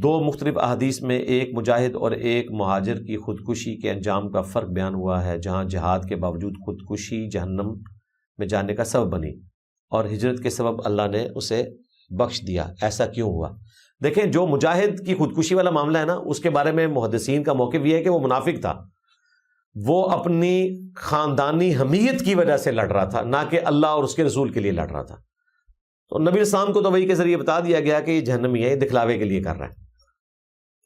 دو مختلف احادیث میں ایک مجاہد اور ایک مہاجر کی خودکشی کے انجام کا فرق بیان ہوا ہے، جہاں جہاد کے باوجود خودکشی جہنم میں جانے کا سبب بنی اور ہجرت کے سبب اللہ نے اسے بخش دیا۔ ایسا کیوں ہوا؟ دیکھیں، جو مجاہد کی خودکشی والا معاملہ ہے نا، اس کے بارے میں محدثین کا موقف یہ ہے کہ وہ منافق تھا، وہ اپنی خاندانی حمیت کی وجہ سے لڑ رہا تھا، نہ کہ اللہ اور اس کے رسول کے لیے لڑ رہا تھا۔ تو نبی اسلام کو تو وحی کے ذریعے بتا دیا گیا کہ یہ جہنمی ہے، یہ دکھلاوے کے لیے کر رہا ہے،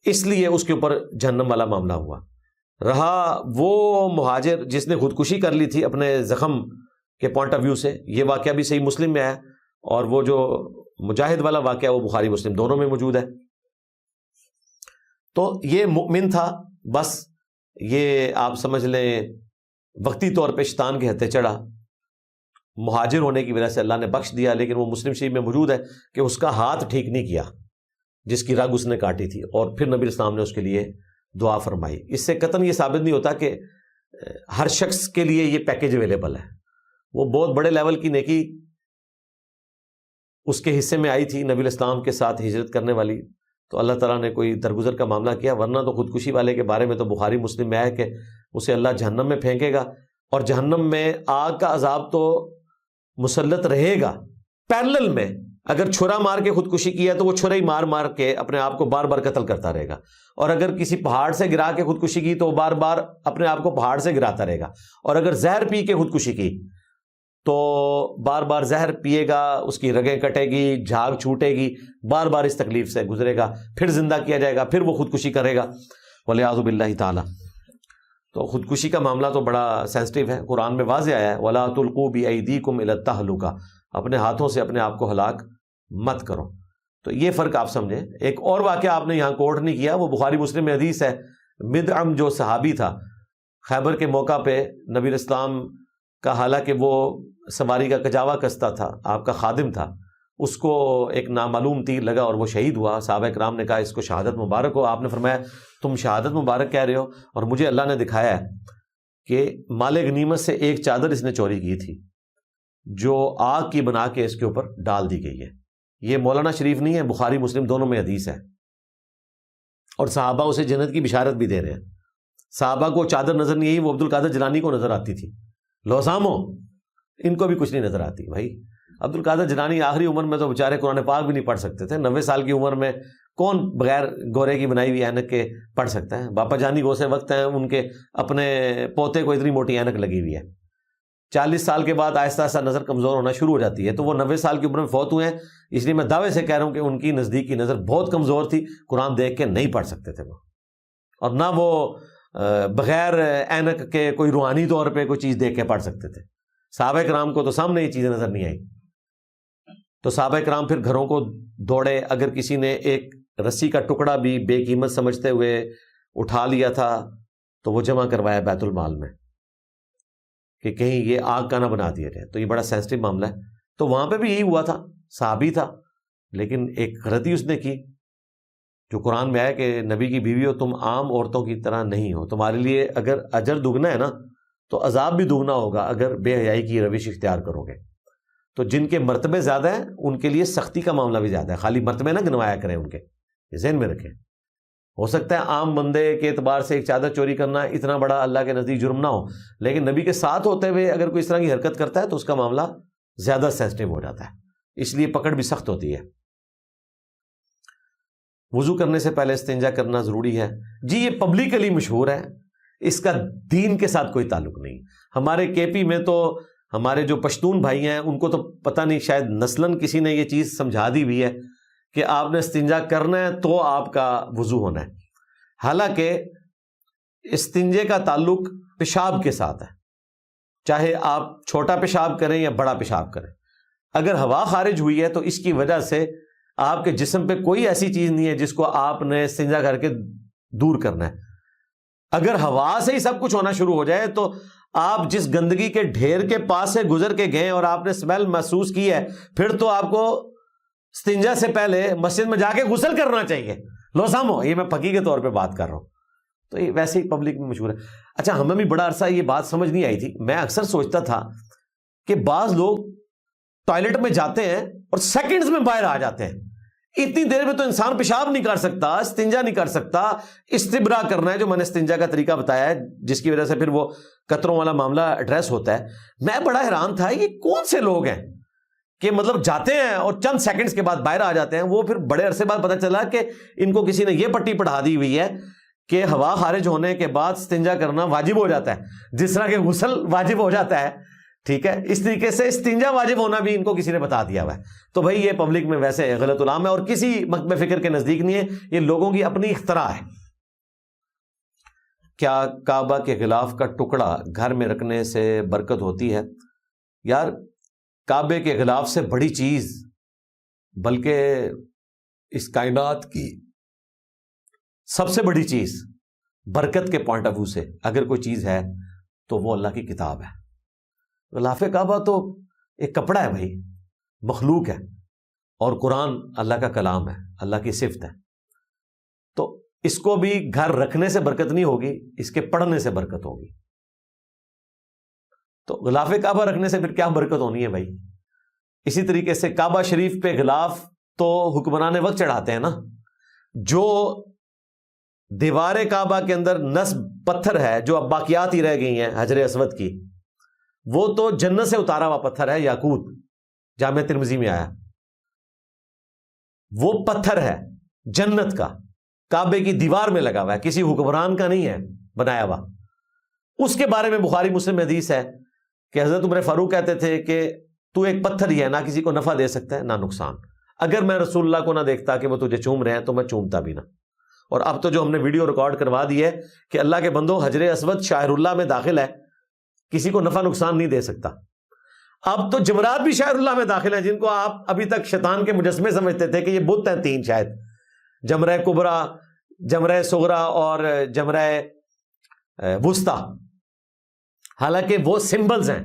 اس لیے اس کے اوپر جہنم والا معاملہ ہوا۔ رہا وہ مہاجر جس نے خودکشی کر لی تھی اپنے زخم کے پوائنٹ آف ویو سے، یہ واقعہ بھی صحیح مسلم میں ہے، اور وہ جو مجاہد والا واقعہ وہ بخاری مسلم دونوں میں موجود ہے۔ تو یہ مؤمن تھا، بس یہ آپ سمجھ لیں وقتی طور پہ شیطان کے ہتھے چڑھا، مہاجر ہونے کی وجہ سے اللہ نے بخش دیا، لیکن وہ مسلم شریف میں موجود ہے کہ اس کا ہاتھ ٹھیک نہیں کیا جس کی رگ اس نے کاٹی تھی، اور پھر نبی اسلام نے اس کے لیے دعا فرمائی۔ اس سے قطعاً یہ ثابت نہیں ہوتا کہ ہر شخص کے لیے یہ پیکیج اویلیبل ہے۔ وہ بہت بڑے لیول کی نیکی اس کے حصے میں آئی تھی نبی الاسلام کے ساتھ ہجرت کرنے والی، تو اللہ تعالیٰ نے کوئی درگزر کا معاملہ کیا، ورنہ تو خودکشی والے کے بارے میں تو بخاری مسلم میں ہے کہ اسے اللہ جہنم میں پھینکے گا، اور جہنم میں آگ کا عذاب تو مسلط رہے گا۔ پیرلل میں اگر چھرا مار کے خودکشی کیا تو وہ چھرا ہی مار مار کے اپنے آپ کو بار بار قتل کرتا رہے گا، اور اگر کسی پہاڑ سے گرا کے خودکشی کی تو وہ بار بار اپنے آپ کو پہاڑ سے گراتا رہے گا، اور اگر زہر پی کے خودکشی کی تو بار بار زہر پیے گا، اس کی رگیں کٹے گی، جھاگ چھوٹے گی، بار بار اس تکلیف سے گزرے گا، پھر زندہ کیا جائے گا، پھر وہ خودکشی کرے گا، والعیاذ باللہ تعالی۔ تو خودکشی کا معاملہ تو بڑا سینسٹیو ہے، قرآن میں واضح آیا ہے وَلَا تُلْقُوا بِأَيْدِيكُمْ إِلَى التَّهْلُكَةِ، اپنے ہاتھوں سے اپنے آپ کو ہلاک مت کرو۔ تو یہ فرق آپ سمجھیں۔ ایک اور واقعہ آپ نے یہاں کوٹ نہیں کیا، وہ بخاری مسلم میں حدیث ہے، مدعم جو صحابی تھا، خیبر کے موقع پہ نبی اسلام کا، حالانکہ وہ سواری کا کجاوا کستا تھا، آپ کا خادم تھا، اس کو ایک نامعلوم تیر لگا اور وہ شہید ہوا۔ صحابہ کرام نے کہا اس کو شہادت مبارک ہو۔ آپ نے فرمایا تم شہادت مبارک کہہ رہے ہو، اور مجھے اللہ نے دکھایا ہے کہ مال غنیمت سے ایک چادر اس نے چوری کی تھی جو آگ کی بنا کے اس کے اوپر ڈال دی گئی ہے۔ یہ مولانا شریف نہیں ہے، بخاری مسلم دونوں میں حدیث ہے، اور صحابہ اسے جنت کی بشارت بھی دے رہے ہیں۔ صحابہ کو چادر نظر نہیں آئی، وہ عبد القادر جیلانی کو نظر آتی تھی۔ لوسامو ان کو بھی کچھ نہیں نظر آتی۔ بھائی عبد القادر جیلانی آخری عمر میں تو بیچارے قرآن پاک بھی نہیں پڑھ سکتے تھے، 90 سال کی عمر میں کون بغیر گورے کی بنائی ہوئی اینک کے پڑھ سکتا ہے؟ باپا جانی غوث وقت ہیں، ان کے اپنے پوتے کو اتنی موٹی اینک لگی ہوئی ہے، 40 سال کے بعد آہستہ آہستہ نظر کمزور ہونا شروع ہو جاتی ہے، تو وہ 90 سال کی عمر میں فوت ہوئے ہیں، اس لیے میں دعوے سے کہہ رہا ہوں کہ ان کی نزدیک کی نظر بہت کمزور تھی، قرآن دیکھ کے نہیں پڑھ سکتے تھے وہ، اور نہ وہ بغیر اینک کے کوئی روحانی طور پہ کوئی چیز دیکھ کے پڑھ سکتے تھے۔ صحابہ کرام کو تو سامنے یہ چیزیں نظر نہیں آئی، تو صحابہ کرام پھر گھروں کو دوڑے۔ اگر کسی نے ایک رسی کا ٹکڑا بھی بے قیمت سمجھتے ہوئے اٹھا لیا تھا تو وہ جمع کروایا بیت المال میں کہ کہیں یہ آگ کا نہ بنا دیا جائے۔ تو یہ بڑا سینسٹیو معاملہ ہے۔ تو وہاں پہ بھی یہی ہوا تھا، صحابی تھا، لیکن ایک غلطی اس نے کی جو قرآن میں آیا کہ نبی کی بیوی ہو، تم عام عورتوں کی طرح نہیں ہو، تمہارے لیے اگر اجر دگنا ہے نا تو عذاب بھی دگنا ہوگا اگر بے حیائی کی روش اختیار کرو گے۔ تو جن کے مرتبے زیادہ ہیں ان کے لیے سختی کا معاملہ بھی زیادہ ہے، خالی مرتبے نہ گنوایا کریں ان کے، یہ ذہن میں رکھیں۔ ہو سکتا ہے عام بندے کے اعتبار سے ایک چادر چوری کرنا اتنا بڑا اللہ کے نزدیک جرم نہ ہو، لیکن نبی کے ساتھ ہوتے ہوئے اگر کوئی اس طرح کی حرکت کرتا ہے تو اس کا معاملہ زیادہ سینسٹیو ہو جاتا ہے، اس لیے پکڑ بھی سخت ہوتی ہے۔ وضو کرنے سے پہلے استنجا کرنا ضروری ہے؟ جی یہ پبلکلی مشہور ہے، اس کا دین کے ساتھ کوئی تعلق نہیں۔ ہمارے کے پی میں تو ہمارے جو پشتون بھائی ہیں ان کو تو پتہ نہیں، شاید نسلاً کسی نے یہ چیز سمجھا دی ہوئی ہے کہ آپ نے استنجا کرنا ہے تو آپ کا وضو ہونا ہے، حالانکہ استنجے کا تعلق پیشاب کے ساتھ ہے، چاہے آپ چھوٹا پیشاب کریں یا بڑا پیشاب کریں۔ اگر ہوا خارج ہوئی ہے تو اس کی وجہ سے آپ کے جسم پہ کوئی ایسی چیز نہیں ہے جس کو آپ نے استنجا کر کے دور کرنا ہے۔ اگر ہوا سے ہی سب کچھ ہونا شروع ہو جائے تو آپ جس گندگی کے ڈھیر کے پاس سے گزر کے گئے اور آپ نے اسمیل محسوس کی ہے، پھر تو آپ کو استنجا سے پہلے مسجد میں جا کے غسل کرنا چاہیے۔ لوسامو، یہ میں پکی کے طور پہ بات کر رہا ہوں، تو یہ ویسے ہی پبلک میں مشہور ہے۔ اچھا، ہمیں بھی بڑا عرصہ یہ بات سمجھ نہیں آئی تھی، میں اکثر سوچتا تھا کہ بعض لوگ ٹوائلٹ میں جاتے ہیں اور سیکنڈز میں باہر آ جاتے ہیں، اتنی دیر میں تو انسان پیشاب نہیں کر سکتا، استنجا نہیں کر سکتا، استبرا کرنا ہے جو میں نے استنجا کا طریقہ بتایا ہے جس کی وجہ سے پھر وہ قطروں والا معاملہ ایڈریس ہوتا ہے۔ میں بڑا حیران تھا یہ کون سے لوگ ہیں کہ مطلب جاتے ہیں اور چند سیکنڈز کے بعد باہر آ جاتے ہیں، وہ پھر بڑے عرصے بعد پتہ چلا کہ ان کو کسی نے یہ پٹی پڑھا دی ہوئی ہے کہ ہوا خارج ہونے کے بعد استنجا کرنا واجب ہو جاتا ہے، جس طرح کہ غسل واجب ہو جاتا ہے، ٹھیک ہے، اس طریقے سے استنجا واجب ہونا بھی ان کو کسی نے بتا دیا ہوا ہے۔ تو بھائی یہ پبلک میں ویسے غلط علام ہے اور کسی مکتب فکر کے نزدیک نہیں ہے، یہ لوگوں کی اپنی اختراع ہے۔ کیا کعبہ کے غلاف کا ٹکڑا گھر میں رکھنے سے برکت ہوتی ہے؟ یار کعبے کے غلاف سے بڑی چیز بلکہ اس کائنات کی سب سے بڑی چیز برکت کے پوائنٹ آف ویو سے اگر کوئی چیز ہے تو وہ اللہ کی کتاب ہے۔ غلاف کعبہ تو ایک کپڑا ہے بھائی، مخلوق ہے، اور قرآن اللہ کا کلام ہے، اللہ کی صفت ہے، تو اس کو بھی گھر رکھنے سے برکت نہیں ہوگی، اس کے پڑھنے سے برکت ہوگی۔ تو غلاف کعبہ رکھنے سے پھر کیا برکت ہونی ہے بھائی؟ اسی طریقے سے کعبہ شریف پہ غلاف تو حکمران وقت چڑھاتے ہیں نا، جو دیوار کعبہ کے اندر نصب پتھر ہے جو اب باقیات ہی رہ گئی ہیں حجر اسود کی، وہ تو جنت سے اتارا ہوا پتھر ہے، یاقوت، جامع ترمذی میں آیا، وہ پتھر ہے جنت کا، کعبے کی دیوار میں لگا ہوا ہے، کسی حکمران کا نہیں ہے بنایا ہوا۔ اس کے بارے میں بخاری مسلم میں حدیث ہے کہ حضرت عمر فاروق کہتے تھے کہ تو ایک پتھر ہی ہے، نہ کسی کو نفع دے سکتا ہے نہ نقصان، اگر میں رسول اللہ کو نہ دیکھتا کہ وہ تجھے چوم رہے ہیں تو میں چومتا بھی نہ۔ اور اب تو جو ہم نے ویڈیو ریکارڈ کروا دی ہے کہ اللہ کے بندو حجر اسود شاعر اللہ میں داخل ہے، کسی کو نفع نقصان نہیں دے سکتا۔ اب تو جمرات بھی شاعر اللہ میں داخل ہیں، جن کو آپ ابھی تک شیطان کے مجسمے سمجھتے تھے کہ یہ بت ہیں تین، شاید جمرہ کبرا، جمرہ صغرا اور جمرہ وسطیٰ، حالانکہ وہ سمبلز ہیں۔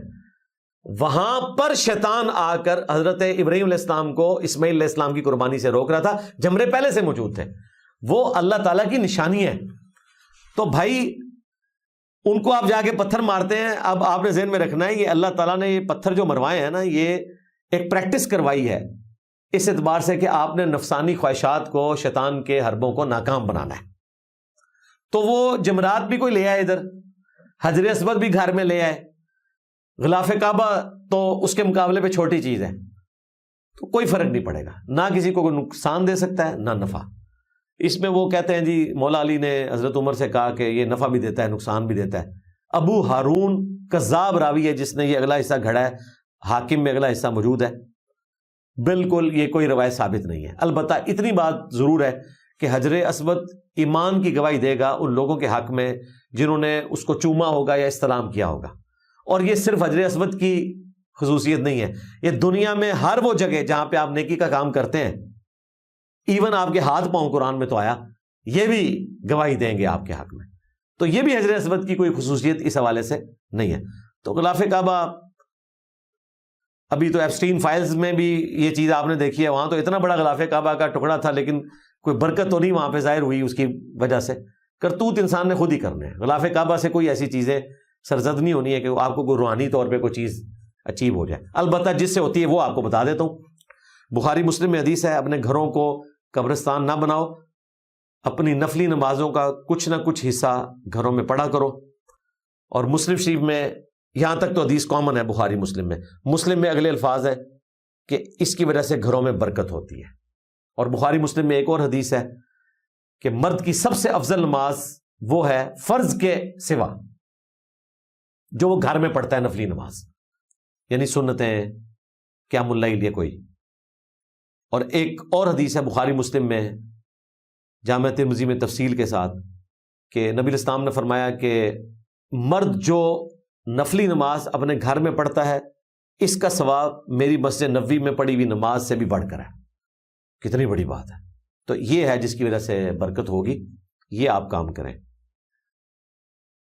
وہاں پر شیطان آ کر حضرت ابراہیم علیہ السلام کو اسماعیل علیہ السلام کی قربانی سے روک رہا تھا، جمرے پہلے سے موجود تھے، وہ اللہ تعالیٰ کی نشانی ہے۔ تو بھائی ان کو آپ جا کے پتھر مارتے ہیں، اب آپ نے ذہن میں رکھنا ہے یہ اللہ تعالیٰ نے یہ پتھر جو مروائے ہیں نا، یہ ایک پریکٹس کروائی ہے اس اعتبار سے کہ آپ نے نفسانی خواہشات کو، شیطان کے حربوں کو ناکام بنانا ہے۔ تو وہ جمرات بھی کوئی لے آئے ادھر، حجر اسود بھی گھر میں لے آئے، غلاف کعبہ تو اس کے مقابلے پہ چھوٹی چیز ہے، تو کوئی فرق نہیں پڑے گا، نہ کسی کو کوئی نقصان دے سکتا ہے نہ نفع۔ اس میں وہ کہتے ہیں جی مولا علی نے حضرت عمر سے کہا کہ یہ نفع بھی دیتا ہے نقصان بھی دیتا ہے۔ ابو ہارون کذاب راوی ہے جس نے یہ اگلا حصہ گھڑا ہے، حاکم میں اگلا حصہ موجود ہے، بالکل یہ کوئی روایت ثابت نہیں ہے۔ البتہ اتنی بات ضرور ہے کہ حجر اسود ایمان کی گواہی دے گا ان لوگوں کے حق میں جنہوں نے اس کو چوما ہوگا یا استلام کیا ہوگا۔ اور یہ صرف حجر اسود کی خصوصیت نہیں ہے، یہ دنیا میں ہر وہ جگہ جہاں پہ آپ نیکی کا کام کرتے ہیں، ایون آپ کے ہاتھ پاؤں قرآن میں تو آیا، یہ بھی گواہی دیں گے آپ کے حق میں۔ تو یہ بھی حجر اسود کی کوئی خصوصیت اس حوالے سے نہیں ہے۔ تو غلاف کعبہ، ابھی تو ایپسٹین فائلز میں بھی یہ چیز آپ نے دیکھی ہے، وہاں تو اتنا بڑا غلاف کعبہ کا ٹکڑا تھا لیکن کوئی برکت تو نہیں وہاں پہ ظاہر ہوئی، اس کی وجہ سے کرتوت انسان نے خود ہی کرنے ہیں۔ غلاف کعبہ سے کوئی ایسی چیزیں سرزد نہیں ہونی ہے کہ آپ کو کوئی روحانی طور پہ کوئی چیز اچیو ہو جائے، البتہ جس سے ہوتی ہے وہ آپ کو بتا دیتا ہوں۔ بخاری مسلم میں حدیث ہے، اپنے گھروں کو قبرستان نہ بناؤ، اپنی نفلی نمازوں کا کچھ نہ کچھ حصہ گھروں میں پڑھا کرو۔ اور مسلم شریف میں یہاں تک تو حدیث کامن ہے، بخاری مسلم میں اگلے الفاظ ہے کہ اس کی وجہ سے گھروں میں برکت ہوتی ہے۔ اور بخاری مسلم میں ایک اور حدیث ہے کہ مرد کی سب سے افضل نماز وہ ہے فرض کے سوا جو وہ گھر میں پڑھتا ہے، نفلی نماز، یعنی سنتیں، قیام اللیل، یہ کوئی۔ اور ایک اور حدیث ہے بخاری مسلم میں جامع ترمذی میں تفصیل کے ساتھ کہ نبی علیہ السلام نے فرمایا کہ مرد جو نفلی نماز اپنے گھر میں پڑھتا ہے اس کا ثواب میری مسجد نبوی میں پڑھی ہوئی نماز سے بھی بڑھ کر ہے۔ کتنی بڑی بات ہے۔ تو یہ ہے جس کی وجہ سے برکت ہوگی، یہ آپ کام کریں۔